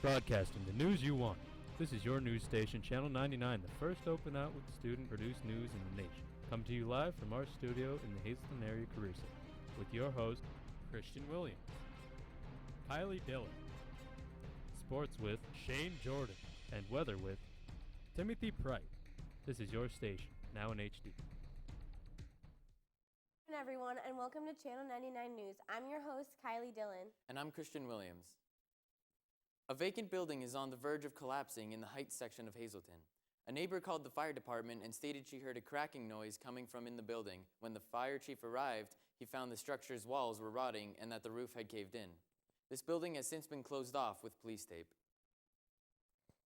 Broadcasting the news you want. This is your news station, Channel 99, the first open out with student-produced news in the nation. Come to you live from our studio in the Hazleton area, Caruso, with your host, Christian Williams, Kylie Dillon, sports with Shane Jordan, and weather with Timothy Pright. This is your station, now in HD. Good morning, everyone, and welcome to Channel 99 News. I'm your host, Kylie Dillon. And I'm Christian Williams. A vacant building is on the verge of collapsing in the Heights section of Hazleton. A neighbor called the fire department and stated she heard a cracking noise coming from in the building. When the fire chief arrived, he found the structure's walls were rotting and that the roof had caved in. This building has since been closed off with police tape.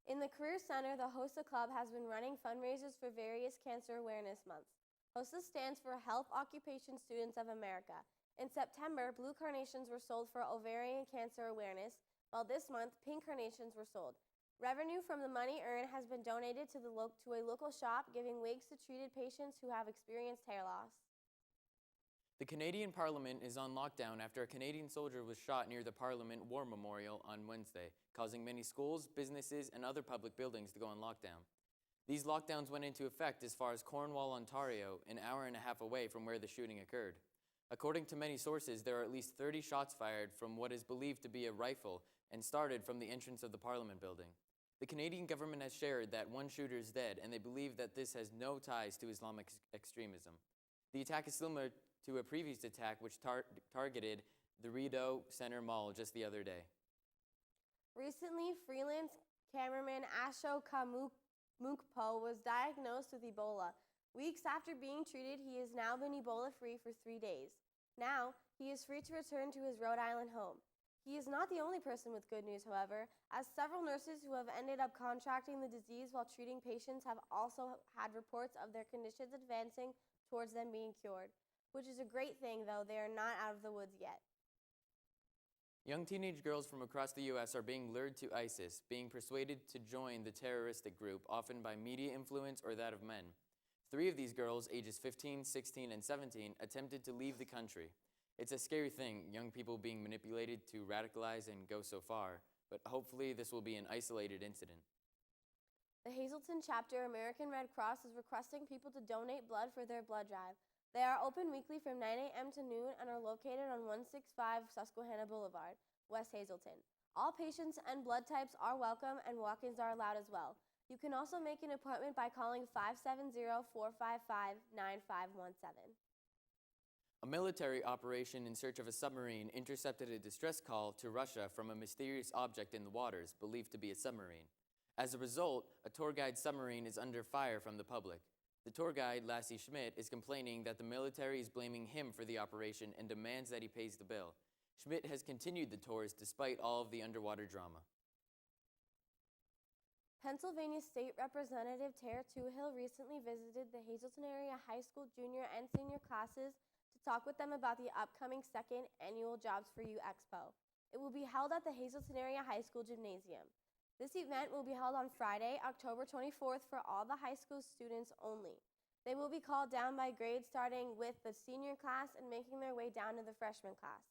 In the Career Center, the HOSA Club has been running fundraisers for various cancer awareness months. HOSA stands for Health Occupation Students of America. In September, blue carnations were sold for ovarian cancer awareness, while this month, pink carnations were sold. Revenue from the money earned has been donated to a local shop giving wigs to treated patients who have experienced hair loss. The Canadian Parliament is on lockdown after a Canadian soldier was shot near the Parliament War Memorial on Wednesday, causing many schools, businesses, and other public buildings to go on lockdown. These lockdowns went into effect as far as Cornwall, Ontario, an hour and a half away from where the shooting occurred. According to many sources, there are at least 30 shots fired from what is believed to be a rifle and started from the entrance of the Parliament building. The Canadian government has shared that one shooter is dead, and they believe that this has no ties to Islamic extremism. The attack is similar to a previous attack which targeted the Rideau Center Mall just the other day. Recently, freelance cameraman Asho Kamukpo was diagnosed with Ebola. Weeks after being treated, he has now been Ebola-free for 3 days. Now, he is free to return to his Rhode Island home. He is not the only person with good news, however, as several nurses who have ended up contracting the disease while treating patients have also had reports of their conditions advancing towards them being cured, which is a great thing, though they are not out of the woods yet. Young teenage girls from across the U.S. are being lured to ISIS, being persuaded to join the terroristic group, often by media influence or that of men. 3 of these girls, ages 15, 16, and 17, attempted to leave the country. It's a scary thing, young people being manipulated to radicalize and go so far, but hopefully this will be an isolated incident. The Hazleton chapter American Red Cross is requesting people to donate blood for their blood drive. They are open weekly from 9 a.m. to noon and are located on 165 Susquehanna Boulevard, West Hazleton. All patients and blood types are welcome and walk-ins are allowed as well. You can also make an appointment by calling 570-455-9517. A military operation in search of a submarine intercepted a distress call to Russia from a mysterious object in the waters, believed to be a submarine. As a result, a tour guide submarine is under fire from the public. The tour guide, Lassie Schmidt, is complaining that the military is blaming him for the operation and demands that he pays the bill. Schmidt has continued the tours despite all of the underwater drama. Pennsylvania State Representative Tara Toohill recently visited the Hazleton area high school junior and senior classes to talk with them about the upcoming second annual Jobs for You Expo. It will be held at the Hazleton area high school gymnasium. This event will be held on Friday, October 24th for all the high school students only. They will be called down by grades starting with the senior class and making their way down to the freshman class.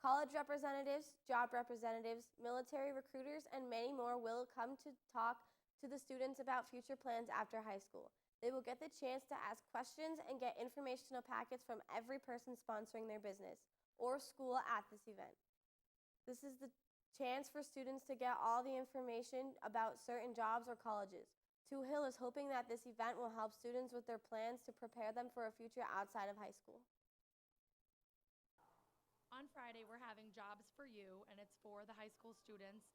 College representatives, job representatives, military recruiters, and many more will come to talk to the students about future plans after high school. They will get the chance to ask questions and get informational packets from every person sponsoring their business or school at this event. This is the chance for students to get all the information about certain jobs or colleges. Toohill is hoping that this event will help students with their plans to prepare them for a future outside of high school. On Friday, we're having Jobs for You, and it's for the high school students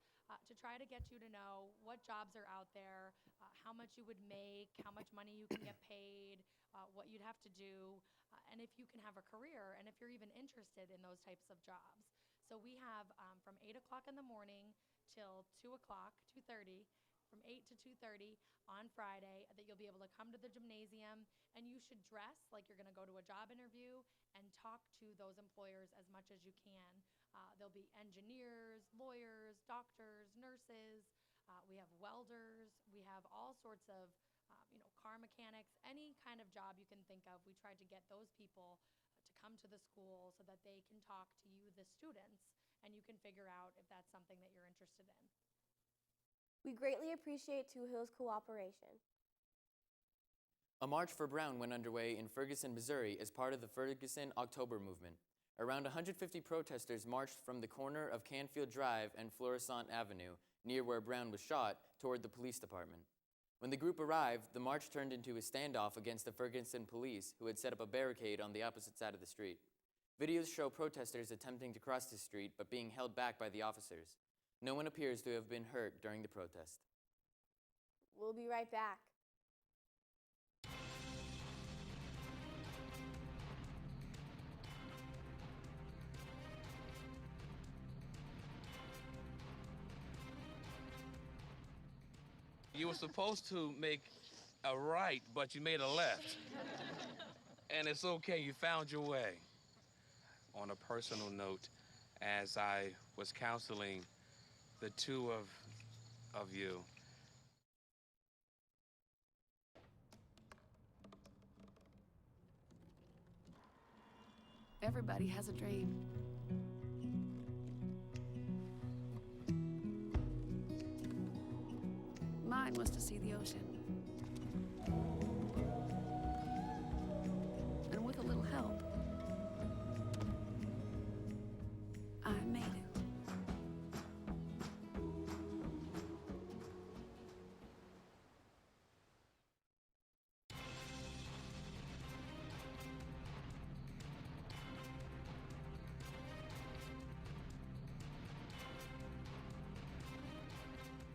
to try to get you to know what jobs are out there, how much you would make, how much money you can get paid, what you'd have to do, and if you can have a career, and if you're even interested in those types of jobs. So we have from 8 o'clock in the morning till 2 o'clock, 2:30, from 8 to 2:30 on Friday that you'll be able to come to the gymnasium, and you should dress like you're going to go to a job interview and talk to those employers as much as you can. There'll be engineers, lawyers, doctors, nurses. We have welders. We have all sorts of car mechanics, any kind of job you can think of. We tried to get those people to come to the school so that they can talk to you, the students, and you can figure out if that's something that you're interested in. We greatly appreciate Two Hills' cooperation. A March for Brown went underway in Ferguson, Missouri as part of the Ferguson October movement. Around 150 protesters marched from the corner of Canfield Drive and Florissant Avenue, near where Brown was shot, toward the police department. When the group arrived, the march turned into a standoff against the Ferguson police, who had set up a barricade on the opposite side of the street. Videos show protesters attempting to cross the street but being held back by the officers. No one appears to have been hurt during the protest. We'll be right back. You were supposed to make a right, but you made a left. And it's okay, you found your way. On a personal note, as I was counseling the two of you, everybody has a dream. Mine was to see the ocean. And with a little help, I made it.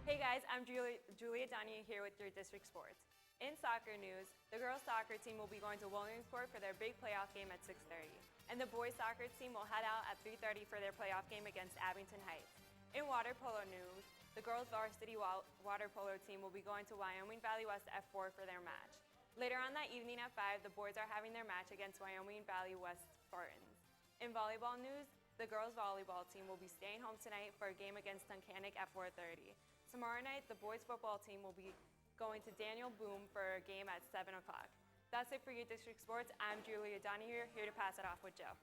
Hey guys, I'm Julia Donahue here with your district sports. In soccer news, the girls soccer team will be going to Williamsport for their big playoff game at 6:30. And the boys soccer team will head out at 3:30 for their playoff game against Abington Heights. In water polo news, the girls varsity water polo team will be going to Wyoming Valley West F4 for their match. Later on that evening at 5, the boys are having their match against Wyoming Valley West Spartans. In volleyball news, the girls volleyball team will be staying home tonight for a game against Tunkhannock at 4:30. Tomorrow night, the boys football team will be going to Daniel Boone for a game at 7 o'clock. That's it for your district sports. I'm Julia Donahue, here to pass it off with Joe.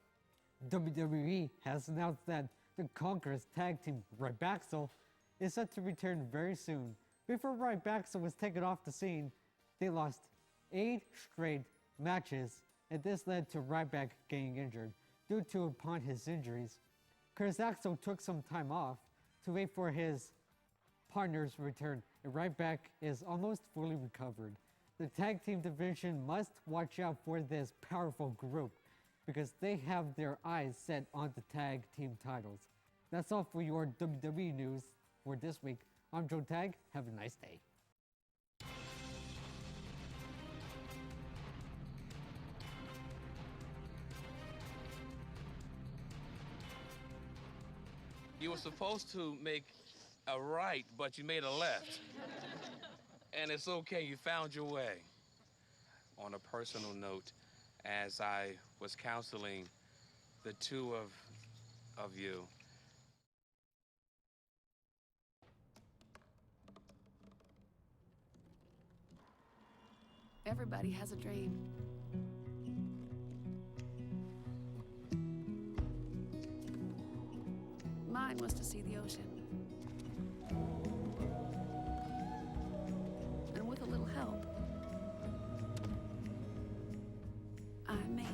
WWE has announced that the Conquerors tag team Rybaxel is set to return very soon. Before Rybaxel was taken off the scene, they lost 8 straight matches, and this led to Ryback getting injured. Due to upon his injuries, Chris Axel took some time off to wait for his partner's return, and Ryback is almost fully recovered. The tag team division must watch out for this powerful group because they have their eyes set on the tag team titles. That's all for your WWE news for this week. I'm Joe Tag. Have a nice day. you were supposed to make a right, but you made a left. And it's okay, you found your way. On a personal note, as I was counseling the two of you, Everybody has a dream. Mine was to see the ocean. And with a little help, I made it.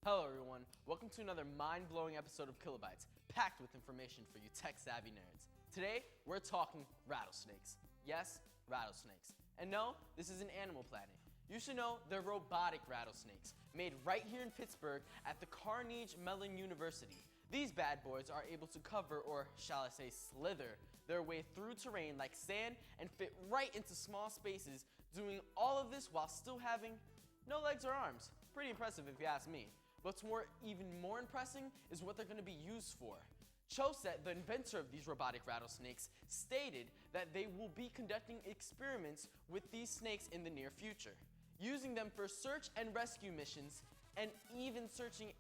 Hello everyone, welcome to another mind-blowing episode of Kilobytes, packed with information for you tech-savvy nerds. Today, we're talking rattlesnakes. Yes, rattlesnakes. And no, this isn't Animal Planet. You should know they're robotic rattlesnakes, made right here in Pittsburgh at the Carnegie Mellon University. These bad boys are able to cover, or shall I say slither, their way through terrain like sand and fit right into small spaces, doing all of this while still having no legs or arms. Pretty impressive if you ask me. What's even more impressive is what they're going to be used for. Choset, the inventor of these robotic rattlesnakes, stated that they will be conducting experiments with these snakes in the near future, using them for search and rescue missions, and even searching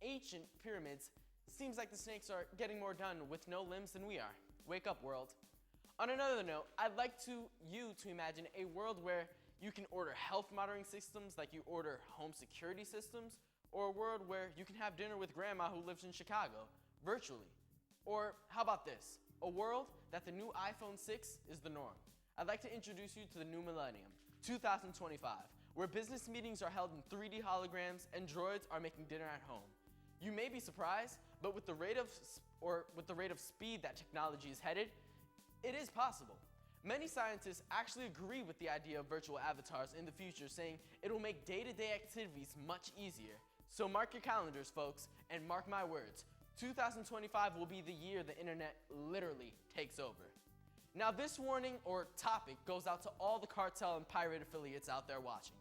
ancient pyramids. Seems like the snakes are getting more done with no limbs than we are. Wake up, world. On another note, I'd like you to imagine a world where you can order health monitoring systems like you order home security systems, or a world where you can have dinner with grandma who lives in Chicago, virtually. Or how about this? A world that the new iPhone 6 is the norm. I'd like to introduce you to the new millennium, 2025, where business meetings are held in 3D holograms and droids are making dinner at home. You may be surprised, but with the rate of speed that technology is headed, it is possible. Many scientists actually agree with the idea of virtual avatars in the future, saying it will make day-to-day activities much easier. So mark your calendars, folks, and mark my words. 2025 will be the year the internet literally takes over. Now this warning or topic goes out to all the cartel and pirate affiliates out there watching.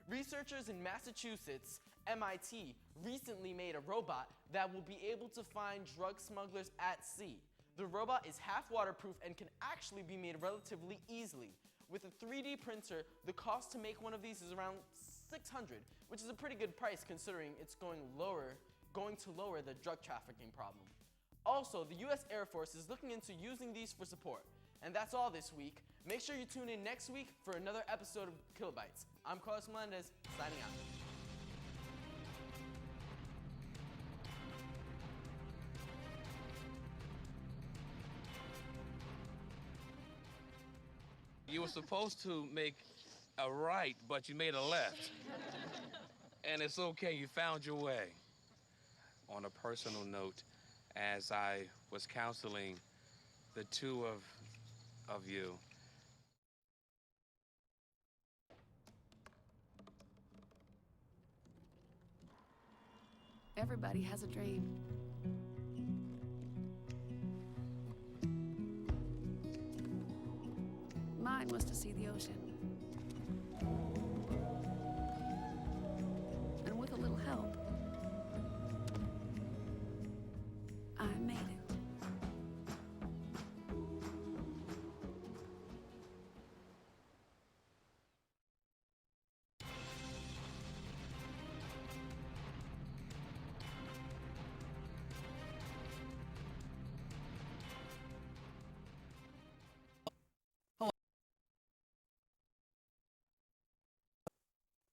Researchers in Massachusetts, MIT, recently made a robot that will be able to find drug smugglers at sea. The robot is half waterproof and can actually be made relatively easily. With a 3D printer, the cost to make one of these is around $600, which is a pretty good price considering it's going to lower the drug trafficking problem. Also, the US Air Force is looking into using these for support. And that's all this week. Make sure you tune in next week for another episode of Kilobytes. I'm Carlos Melendez, signing out. You were supposed to make a right, but you made a left. And it's okay, you found your way. On a personal note, as I was counseling the two of you, Everybody has a dream. Mine was to see the ocean. And with a little help, I made it.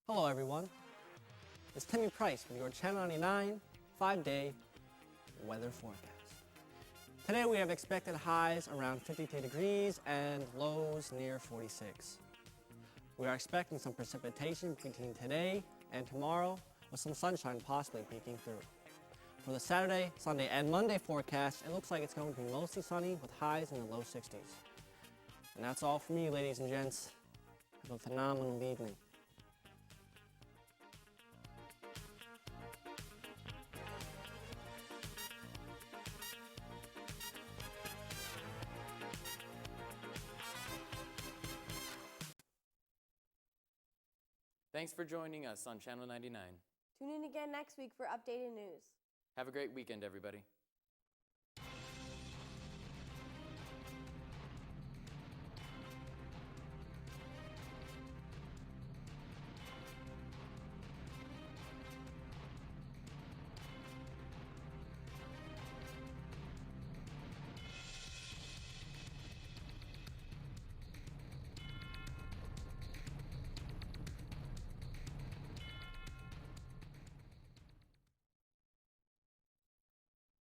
Hello everyone, it's Timmy Price with your Channel 99 5-day weather forecast. Today we have expected highs around 52 degrees and lows near 46. We are expecting some precipitation between today and tomorrow with some sunshine possibly peeking through. For the Saturday, Sunday, and Monday forecast, it looks like it's going to be mostly sunny with highs in the low 60s. And that's all from you, ladies and gents. Have a phenomenal evening. Thanks for joining us on Channel 99. Tune in again next week for updated news. Have a great weekend, everybody.